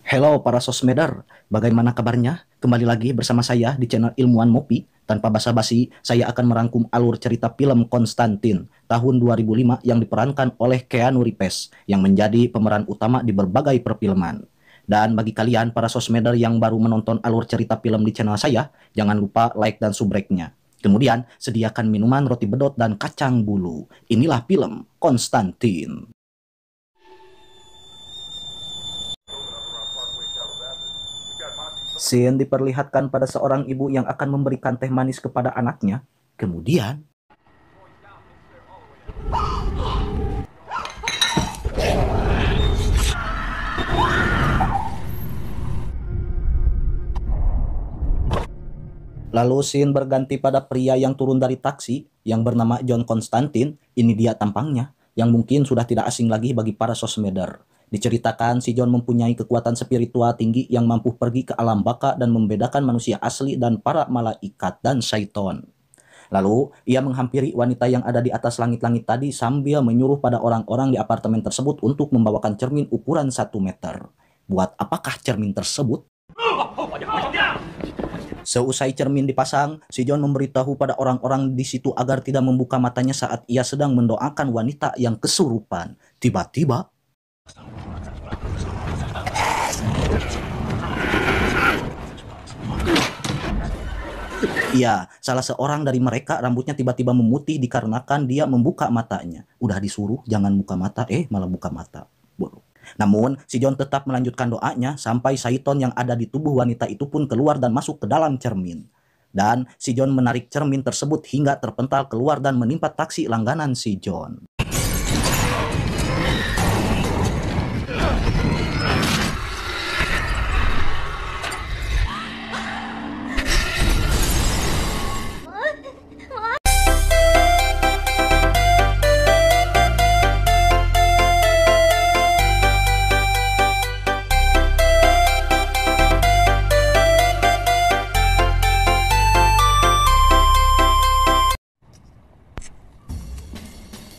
Hello para sosmeder, bagaimana kabarnya? Kembali lagi bersama saya di channel Ilmuwan Mopi. Tanpa basa-basi, saya akan merangkum alur cerita film Konstantin tahun 2005 yang diperankan oleh Keanu Reeves yang menjadi pemeran utama di berbagai perfilman. Dan bagi kalian para sosmeder yang baru menonton alur cerita film di channel saya, jangan lupa like dan subrek-nya. Kemudian, sediakan minuman roti bedot dan kacang bulu. Inilah film Konstantin. Scene diperlihatkan pada seorang ibu yang akan memberikan teh manis kepada anaknya. Kemudian, lalu scene berganti pada pria yang turun dari taksi yang bernama John Constantine. Ini dia tampangnya, yang mungkin sudah tidak asing lagi bagi para sosmeder. Diceritakan si John mempunyai kekuatan spiritual tinggi yang mampu pergi ke alam baka dan membedakan manusia asli dan para malaikat dan syaiton. Lalu, ia menghampiri wanita yang ada di atas langit-langit tadi sambil menyuruh pada orang-orang di apartemen tersebut untuk membawakan cermin ukuran 1 meter. Buat apakah cermin tersebut? Seusai cermin dipasang, si John memberitahu pada orang-orang di situ agar tidak membuka matanya saat ia sedang mendoakan wanita yang kesurupan. Tiba-tiba, iya, salah seorang dari mereka rambutnya tiba-tiba memutih dikarenakan dia membuka matanya. Udah disuruh jangan buka mata, malah buka mata. Bodoh. Namun, si John tetap melanjutkan doanya sampai syaiton yang ada di tubuh wanita itu pun keluar dan masuk ke dalam cermin. Dan si John menarik cermin tersebut hingga terpental keluar dan menimpa taksi langganan si John.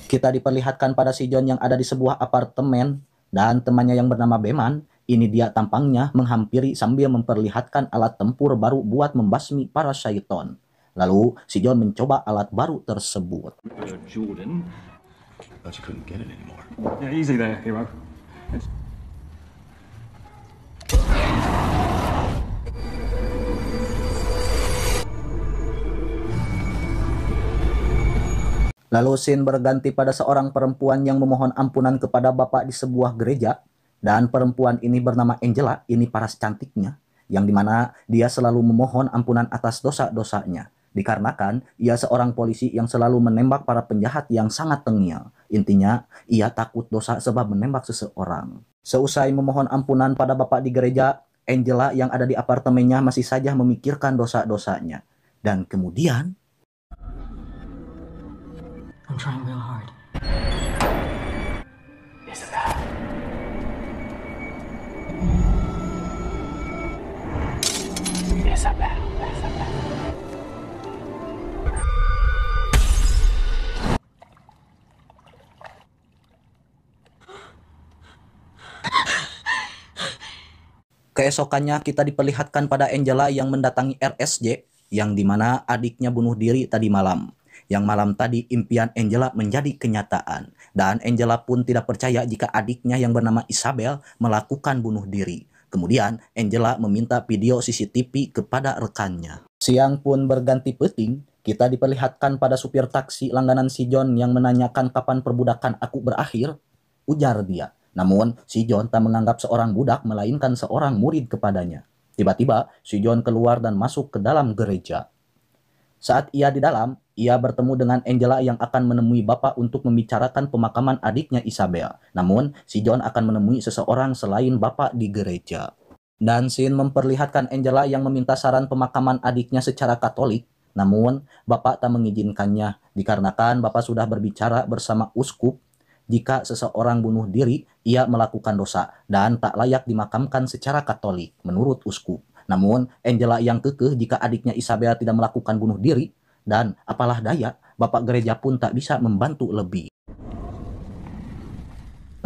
Kita diperlihatkan pada si John yang ada di sebuah apartemen dan temannya yang bernama Beman. Ini dia tampangnya menghampiri sambil memperlihatkan alat tempur baru buat membasmi para syaiton. Lalu si John mencoba alat baru tersebut. Jordan. Thought you couldn't get it anymore. Yeah, easy there, hero. Lalu scene berganti pada seorang perempuan yang memohon ampunan kepada Bapak di sebuah gereja. Dan perempuan ini bernama Angela, ini paras cantiknya. Yang dimana dia selalu memohon ampunan atas dosa-dosanya. Dikarenakan ia seorang polisi yang selalu menembak para penjahat yang sangat tengil. Intinya, ia takut dosa sebab menembak seseorang. Seusai memohon ampunan pada Bapak di gereja, Angela yang ada di apartemennya masih saja memikirkan dosa-dosanya. Dan kemudian, I'm trying real hard. Isabel. Isabel. keesokannya kita diperlihatkan pada Angela yang mendatangi RSJ, yang dimana adiknya bunuh diri tadi malam. Yang malam tadi impian Angela menjadi kenyataan. Dan Angela pun tidak percaya jika adiknya yang bernama Isabel melakukan bunuh diri. Kemudian Angela meminta video CCTV kepada rekannya. Siang pun berganti peting. Kita diperlihatkan pada supir taksi langganan si John yang menanyakan kapan perbudakan aku berakhir. Ujar dia. Namun si John tak menganggap seorang budak melainkan seorang murid kepadanya. Tiba-tiba si John keluar dan masuk ke dalam gereja. Saat ia di dalam, ia bertemu dengan Angela yang akan menemui Bapak untuk membicarakan pemakaman adiknya Isabel. Namun, si John akan menemui seseorang selain Bapak di gereja. Dan scene memperlihatkan Angela yang meminta saran pemakaman adiknya secara Katolik. Namun, Bapak tak mengizinkannya dikarenakan Bapak sudah berbicara bersama uskup jika seseorang bunuh diri, ia melakukan dosa dan tak layak dimakamkan secara Katolik menurut uskup. Namun, Angela yang kekeh jika adiknya Isabel tidak melakukan bunuh diri, dan apalah daya, Bapak gereja pun tak bisa membantu lebih.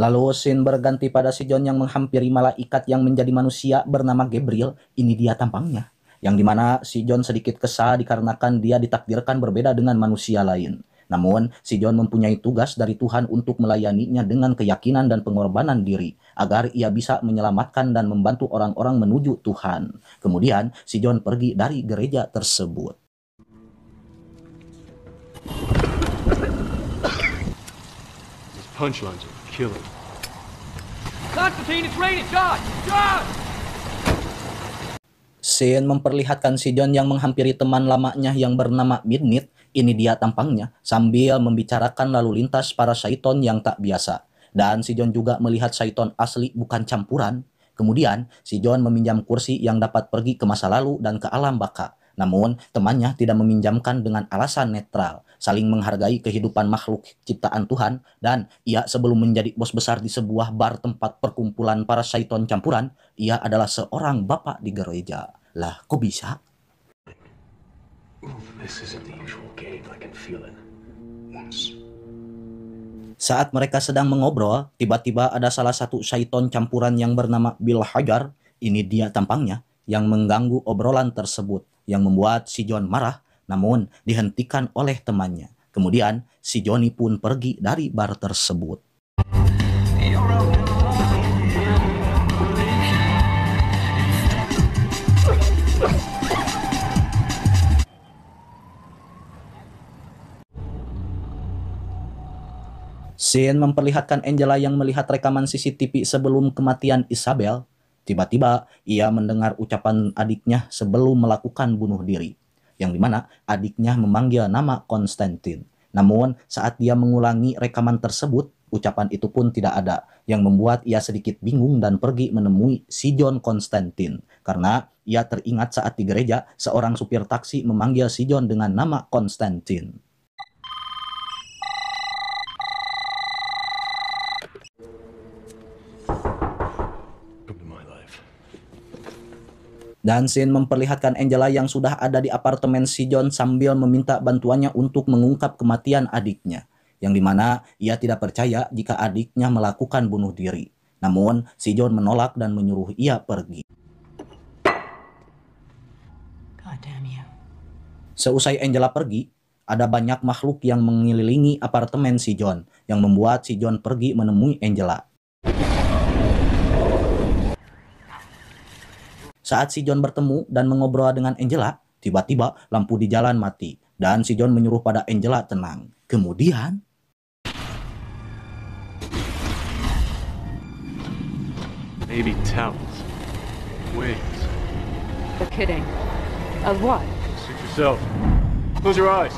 Lalu scene berganti pada si John yang menghampiri malaikat yang menjadi manusia bernama Gabriel. Ini dia tampangnya. Yang dimana si John sedikit kesal dikarenakan dia ditakdirkan berbeda dengan manusia lain. Namun, si John mempunyai tugas dari Tuhan untuk melayaninya dengan keyakinan dan pengorbanan diri, agar ia bisa menyelamatkan dan membantu orang-orang menuju Tuhan. Kemudian, si John pergi dari gereja tersebut. These punchlines are killing. Constantine, it's raining! John! John! Scene memperlihatkan si John yang menghampiri teman lamanya yang bernama Midnight. Ini dia tampangnya, sambil membicarakan lalu lintas para syaiton yang tak biasa. Dan si John juga melihat syaiton asli bukan campuran. Kemudian, si John meminjam kursi yang dapat pergi ke masa lalu dan ke alam baka. Namun, temannya tidak meminjamkan dengan alasan netral, saling menghargai kehidupan makhluk ciptaan Tuhan, dan ia sebelum menjadi bos besar di sebuah bar tempat perkumpulan para syaiton campuran, ia adalah seorang bapak di gereja. Lah, kok bisa? This isn't the usual game. I can feel it. Once. Saat mereka sedang mengobrol, tiba-tiba ada salah satu syaiton campuran yang bernama Bill Hajar. Ini dia tampangnya, yang mengganggu obrolan tersebut, yang membuat si John marah, namun dihentikan oleh temannya. Kemudian, si Johnny pun pergi dari bar tersebut. Scene memperlihatkan Angela yang melihat rekaman CCTV sebelum kematian Isabel. Tiba-tiba ia mendengar ucapan adiknya sebelum melakukan bunuh diri, yang dimana adiknya memanggil nama Konstantin. Namun saat dia mengulangi rekaman tersebut, ucapan itu pun tidak ada, yang membuat ia sedikit bingung dan pergi menemui si John Konstantin. Karena ia teringat saat di gereja, seorang supir taksi memanggil si John dengan nama Konstantin. Dan scene memperlihatkan Angela yang sudah ada di apartemen si John sambil meminta bantuannya untuk mengungkap kematian adiknya. Yang dimana ia tidak percaya jika adiknya melakukan bunuh diri. Namun si John menolak dan menyuruh ia pergi. God damn you. Seusai Angela pergi, ada banyak makhluk yang mengelilingi apartemen si John, yang membuat si John pergi menemui Angela. Saat si John bertemu dan mengobrol dengan Angela, tiba-tiba lampu di jalan mati, dan si John menyuruh pada Angela tenang. Kemudian, Maybe towels. Wings. You're kidding. Of what? Suit yourself. Close your eyes.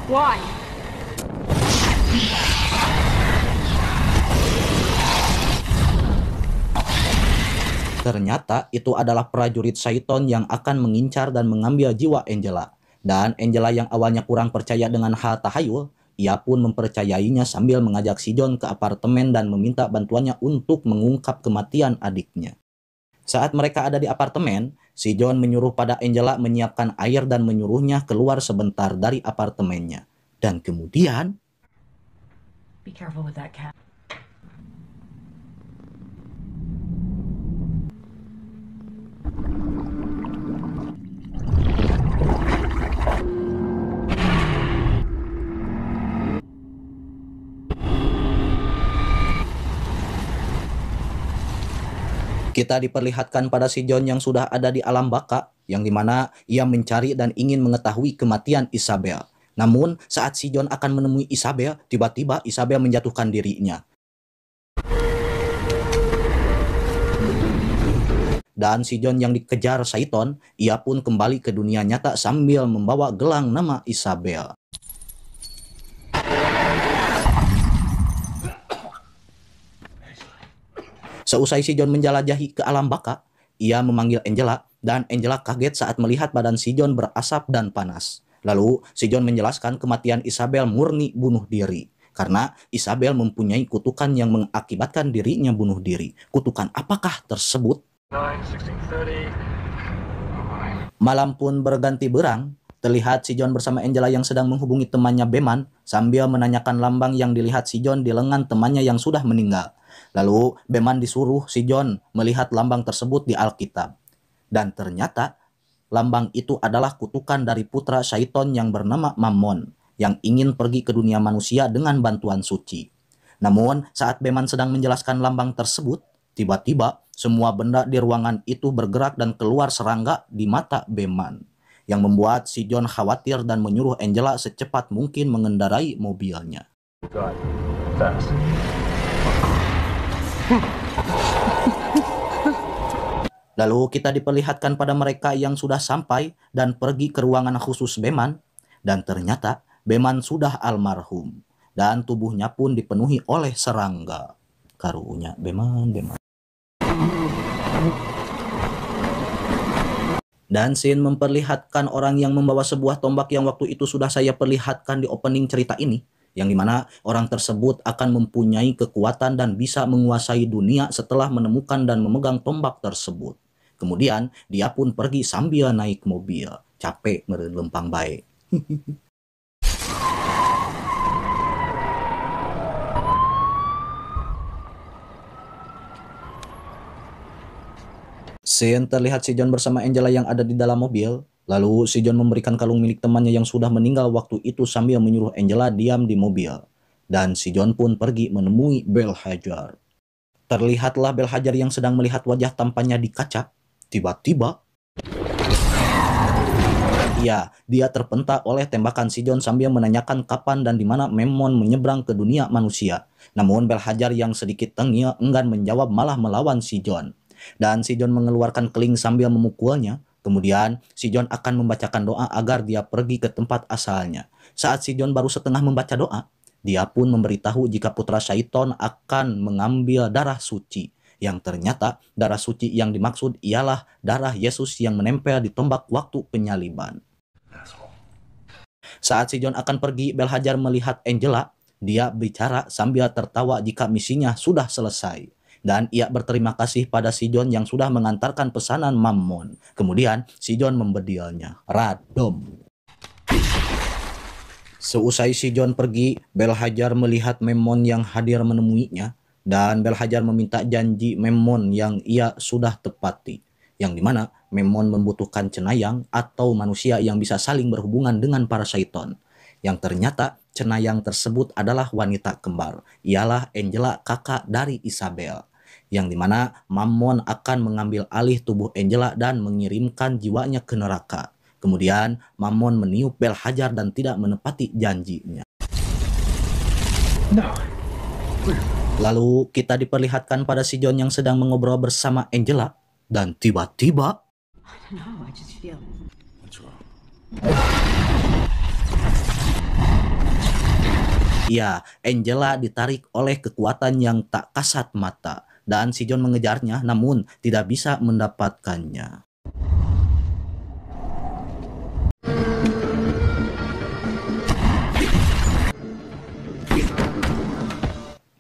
Why? ternyata itu adalah prajurit Syaiton yang akan mengincar dan mengambil jiwa Angela. Dan Angela yang awalnya kurang percaya dengan hal tahayul, ia pun mempercayainya sambil mengajak si John ke apartemen dan meminta bantuannya untuk mengungkap kematian adiknya. Saat mereka ada di apartemen, si John menyuruh pada Angela menyiapkan air dan menyuruhnya keluar sebentar dari apartemennya. Dan kemudian, Be careful with that cat. kita diperlihatkan pada si John yang sudah ada di alam baka, yang dimana ia mencari dan ingin mengetahui kematian Isabel. Namun saat si John akan menemui Isabel, tiba-tiba Isabel menjatuhkan dirinya. Dan si John yang dikejar Syaiton, ia pun kembali ke dunia nyata sambil membawa gelang nama Isabel. Seusai si John menjelajahi ke alam baka, ia memanggil Angela, dan Angela kaget saat melihat badan si John berasap dan panas. Lalu si John menjelaskan kematian Isabel murni bunuh diri, karena Isabel mempunyai kutukan yang mengakibatkan dirinya bunuh diri. Kutukan apakah tersebut? 9, 16:30. Malam pun berganti berang. Terlihat si John bersama Angela yang sedang menghubungi temannya Beman sambil menanyakan lambang yang dilihat si John di lengan temannya yang sudah meninggal. Lalu Beman disuruh si John melihat lambang tersebut di Alkitab. Dan ternyata lambang itu adalah kutukan dari putra syaiton yang bernama Mammon yang ingin pergi ke dunia manusia dengan bantuan suci. Namun saat Beman sedang menjelaskan lambang tersebut, tiba-tiba semua benda di ruangan itu bergerak dan keluar serangga di mata Beman, yang membuat si John khawatir dan menyuruh Angela secepat mungkin mengendarai mobilnya. God, fast. Lalu kita diperlihatkan pada mereka yang sudah sampai dan pergi ke ruangan khusus Beman, dan ternyata Beman sudah almarhum dan tubuhnya pun dipenuhi oleh serangga. Karunya Beman. Dan scene memperlihatkan orang yang membawa sebuah tombak yang waktu itu sudah saya perlihatkan di opening cerita ini, yang dimana orang tersebut akan mempunyai kekuatan dan bisa menguasai dunia setelah menemukan dan memegang tombak tersebut. Kemudian dia pun pergi sambil naik mobil. Capek meureun lempang bae. Scene terlihat si John bersama Angela yang ada di dalam mobil. Lalu si John memberikan kalung milik temannya yang sudah meninggal waktu itu sambil menyuruh Angela diam di mobil. Dan si John pun pergi menemui Bel Hajar. Terlihatlah Bel Hajar yang sedang melihat wajah tampannya di kaca. Tiba-tiba, ya, dia terpental oleh tembakan si John sambil menanyakan kapan dan di mana Mammon menyeberang ke dunia manusia. Namun Bel Hajar yang sedikit tengil enggan menjawab, malah melawan si John. Dan si John mengeluarkan keling sambil memukulnya. Kemudian si John akan membacakan doa agar dia pergi ke tempat asalnya. Saat si John baru setengah membaca doa, dia pun memberitahu jika putra syaiton akan mengambil darah suci. Yang ternyata darah suci yang dimaksud ialah darah Yesus yang menempel di tombak waktu penyaliban. Saat si John akan pergi, Bel Hajar melihat Angela. Dia bicara sambil tertawa jika misinya sudah selesai. Dan ia berterima kasih pada si John yang sudah mengantarkan pesanan Mammon. Kemudian si John membedilnya. Radom. Seusai si John pergi, Bel Hajar melihat Mammon yang hadir menemuinya. Dan Bel Hajar meminta janji Mammon yang ia sudah tepati. Yang dimana Mammon membutuhkan cenayang atau manusia yang bisa saling berhubungan dengan para syaiton. Yang ternyata cenayang tersebut adalah wanita kembar. Ialah Angela, kakak dari Isabel. Yang dimana Mammon akan mengambil alih tubuh Angela dan mengirimkan jiwanya ke neraka. Kemudian Mammon meniup Bel Hajar dan tidak menepati janjinya. No. Lalu kita diperlihatkan pada si John yang sedang mengobrol bersama Angela. Dan tiba-tiba, No, I just feel. What's wrong? ya, Angela ditarik oleh kekuatan yang tak kasat mata. Dan si John mengejarnya namun tidak bisa mendapatkannya.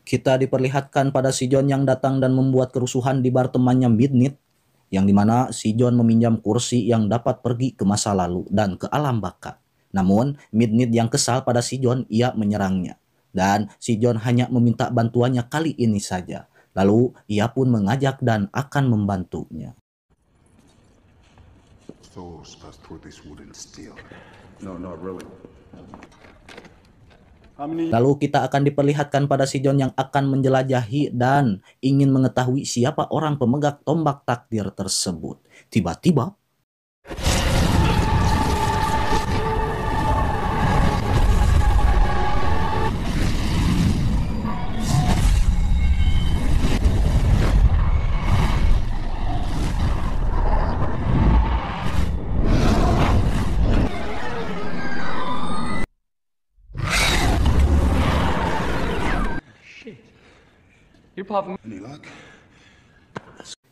Kita diperlihatkan pada si John yang datang dan membuat kerusuhan di bar temannya Midnight, yang dimana si John meminjam kursi yang dapat pergi ke masa lalu dan ke alam baka. Namun Midnight yang kesal pada si John, ia menyerangnya. Dan si John hanya meminta bantuannya kali ini saja. Lalu ia pun mengajak dan akan membantunya. Souls passed through this wooden steel. No, not really. Lalu kita akan diperlihatkan pada si John yang akan menjelajahi dan ingin mengetahui siapa orang pemegang tombak takdir tersebut. Tiba-tiba, You're popping. Any luck?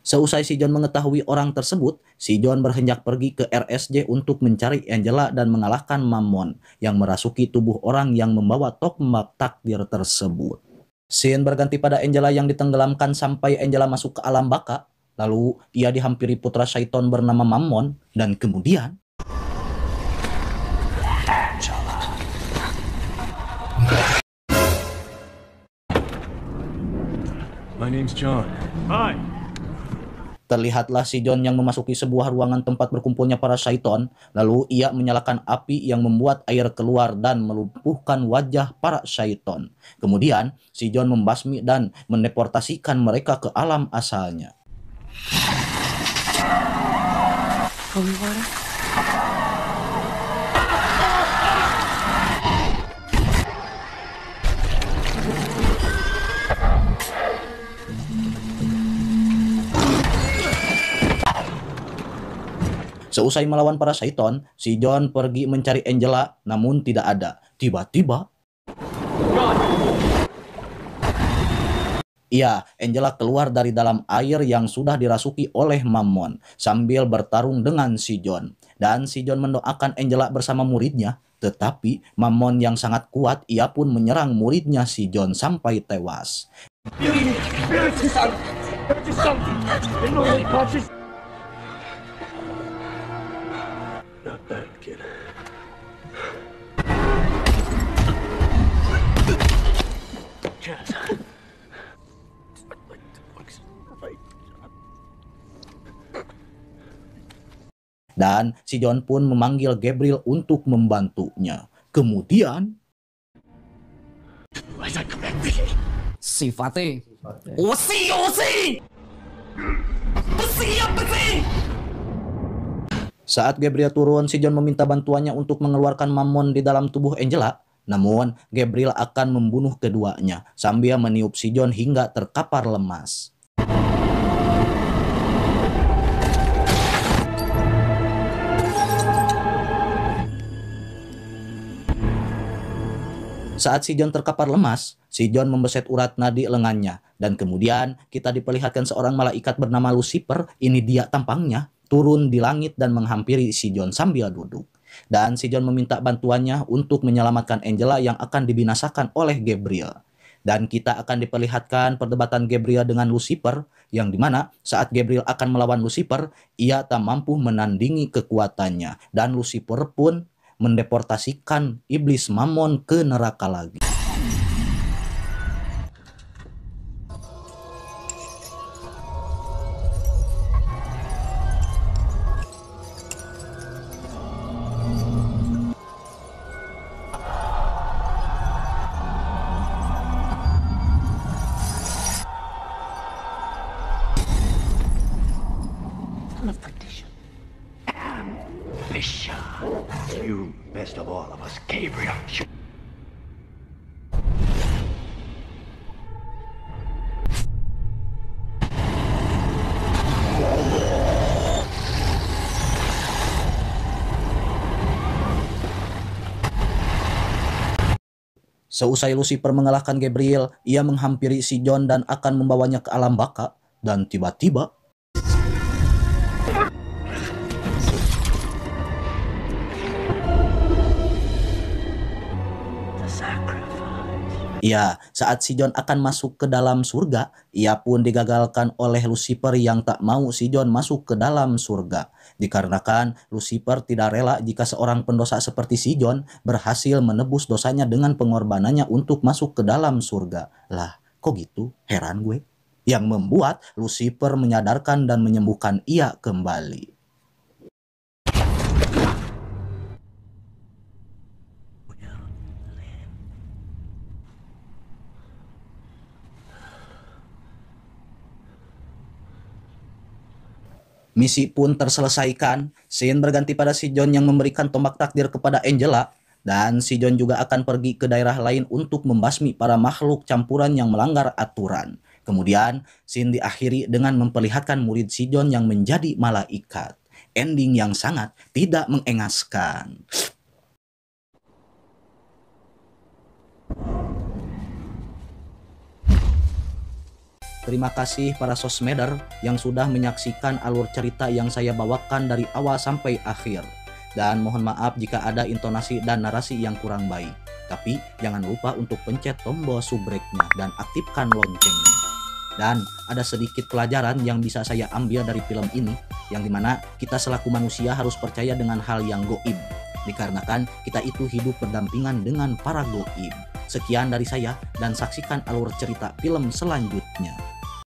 seusai si John mengetahui orang tersebut, si John berhendak pergi ke RSJ untuk mencari Angela dan mengalahkan Mammon yang merasuki tubuh orang yang membawa tombak takdir tersebut. Scene berganti pada Angela yang ditenggelamkan sampai Angela masuk ke alam baka. Lalu ia dihampiri putra syaiton bernama Mammon dan kemudian My name's John. Hi. Terlihatlah si John yang memasuki sebuah ruangan tempat berkumpulnya para syaiton, lalu ia menyalakan api yang membuat air keluar dan melumpuhkan wajah para syaiton. Kemudian, si John membasmi dan mendeportasikan mereka ke alam asalnya. Holy water? Seusai melawan para syaiton, si John pergi mencari Angela, namun tidak ada. Tiba-tiba, Angela keluar dari dalam air yang sudah dirasuki oleh Mammon sambil bertarung dengan si John. Dan si John mendoakan Angela bersama muridnya, tetapi Mammon yang sangat kuat, ia pun menyerang muridnya si John sampai tewas. Not bad, kid. Chaz. Dan si John pun memanggil Gabriel untuk membantunya. Kemudian, sifatnya Osi besi. Saat Gabriel turun, si John meminta bantuannya untuk mengeluarkan Mammon di dalam tubuh Angela. Namun, Gabriel akan membunuh keduanya sambil meniup si John hingga terkapar lemas. Saat si John terkapar lemas, si John membeset urat nadi lengannya. Dan kemudian kita diperlihatkan seorang malaikat bernama Lucifer, ini dia tampangnya, turun di langit dan menghampiri si John sambil duduk. Dan si John meminta bantuannya untuk menyelamatkan Angela yang akan dibinasakan oleh Gabriel. Dan kita akan diperlihatkan perdebatan Gabriel dengan Lucifer, yang dimana saat Gabriel akan melawan Lucifer, ia tak mampu menandingi kekuatannya. Dan Lucifer pun mendeportasikan iblis Mammon ke neraka lagi. You, best of all of us, Gabriel. Seusai Lucifer mengalahkan Gabriel, ia menghampiri si John dan akan membawanya ke alam baka. Dan tiba-tiba, saat si John akan masuk ke dalam surga, ia pun digagalkan oleh Lucifer yang tak mau si John masuk ke dalam surga. Dikarenakan Lucifer tidak rela jika seorang pendosa seperti si John berhasil menebus dosanya dengan pengorbanannya untuk masuk ke dalam surga. Lah, kok gitu? Heran gue. Yang membuat Lucifer menyadarkan dan menyembuhkan ia kembali. Misi pun terselesaikan. Scene berganti pada si John yang memberikan tombak takdir kepada Angela. Dan si John juga akan pergi ke daerah lain untuk membasmi para makhluk campuran yang melanggar aturan. Kemudian, scene diakhiri dengan memperlihatkan murid si John yang menjadi malaikat. Ending yang sangat tidak mengenaskan. Terima kasih para sosmeder yang sudah menyaksikan alur cerita yang saya bawakan dari awal sampai akhir. Dan mohon maaf jika ada intonasi dan narasi yang kurang baik. Tapi jangan lupa untuk pencet tombol subrek-nya dan aktifkan loncengnya. Dan ada sedikit pelajaran yang bisa saya ambil dari film ini, yang dimana kita selaku manusia harus percaya dengan hal yang goib. Dikarenakan kita itu hidup berdampingan dengan para goib. Sekian dari saya dan saksikan alur cerita film selanjutnya.